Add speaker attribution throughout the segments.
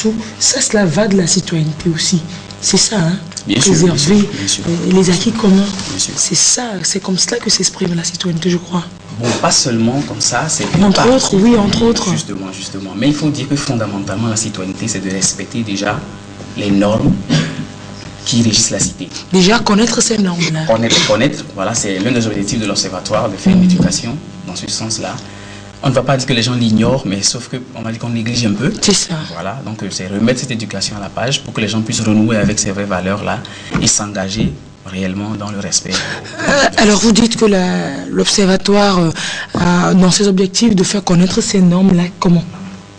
Speaker 1: surtout, ça, cela va de la citoyenneté aussi. C'est ça, hein?
Speaker 2: Bien sûr,
Speaker 1: préserver
Speaker 2: bien sûr.
Speaker 1: Les acquis communs.
Speaker 2: C'est
Speaker 1: ça, c'est comme cela que s'exprime la citoyenneté, je crois.
Speaker 2: Bon, pas seulement comme ça, c'est
Speaker 1: entre autres, oui, entre autres.
Speaker 2: Justement. Mais il faut dire que fondamentalement, la citoyenneté, c'est de respecter déjà les normes qui régissent la cité.
Speaker 1: Déjà, connaître ces normes-là.
Speaker 2: Connaître, voilà, c'est l'un des objectifs de l'Observatoire, de faire une éducation dans ce sens-là. On ne va pas dire que les gens l'ignorent, mais sauf qu'on va dire qu'on néglige un peu.
Speaker 1: C'est ça.
Speaker 2: Voilà, donc c'est remettre cette éducation à la page pour que les gens puissent renouer avec ces vraies valeurs-là et s'engager réellement dans le respect.
Speaker 1: Alors vous dites que l'Observatoire a dans ses objectifs de faire connaître ces normes-là, comment?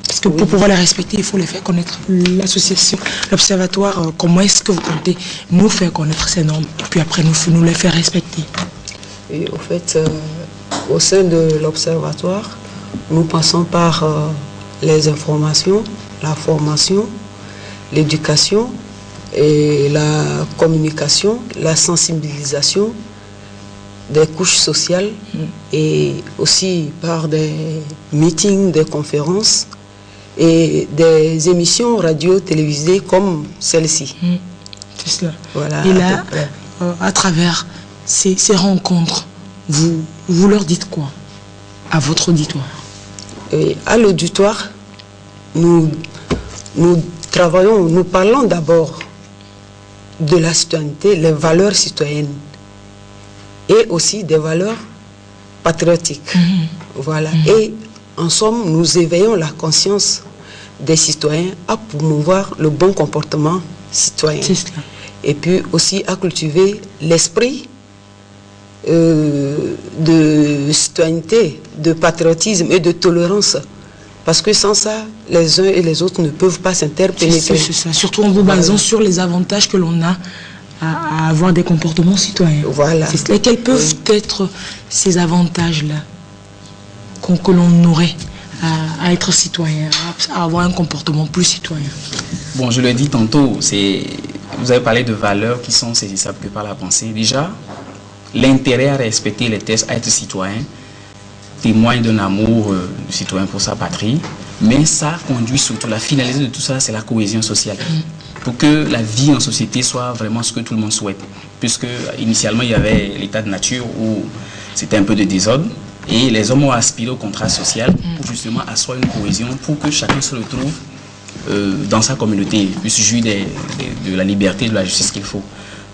Speaker 1: Parce que pour pouvoir les respecter, il faut les faire connaître. L'association, l'Observatoire, comment est-ce que vous comptez nous faire connaître ces normes et puis après nous les faire respecter?
Speaker 3: Et au fait, au sein de l'Observatoire, nous passons par les informations, la formation, l'éducation et la communication, la sensibilisation des couches sociales et aussi par des meetings, des conférences et des émissions radio-télévisées comme celle-ci.
Speaker 1: C'est cela.
Speaker 3: Voilà,
Speaker 1: et là, à travers ces rencontres, vous leur dites quoi à votre auditoire?
Speaker 3: Et à l'auditoire, nous parlons d'abord de la citoyenneté, les valeurs citoyennes et aussi des valeurs patriotiques. Voilà. Et en somme, nous éveillons la conscience des citoyens à promouvoir le bon comportement citoyen. Et puis aussi à cultiver l'esprit de citoyenneté, de patriotisme et de tolérance. Parce que sans ça, les uns et les autres ne peuvent pas s'interpénétrer.
Speaker 1: C'est ça, surtout en vous basant sur les avantages que l'on a à avoir des comportements citoyens.
Speaker 3: Voilà.
Speaker 1: Quels peuvent être ces avantages-là que l'on aurait à être citoyen, à avoir un comportement plus citoyen?
Speaker 2: Bon, je l'ai dit tantôt, vous avez parlé de valeurs qui sont saisissables que par la pensée. Déjà, l'intérêt à respecter les tests, à être citoyen, témoigne d'un amour du citoyen pour sa patrie, mais ça conduit surtout, la finalité de tout ça, c'est la cohésion sociale. Pour que la vie en société soit vraiment ce que tout le monde souhaite. Puisque initialement, il y avait l'état de nature où c'était un peu de désordre, et les hommes ont aspiré au contrat social pour justement asseoir une cohésion, pour que chacun se retrouve dans sa communauté, puisse jouir de la liberté, de la justice qu'il faut.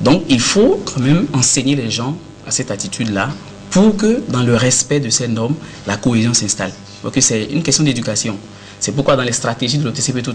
Speaker 2: Donc, il faut quand même enseigner les gens à cette attitude-là, pour que, dans le respect de ces normes, la cohésion s'installe. Donc, c'est une question d'éducation. C'est pourquoi dans les stratégies de l'OTCP tout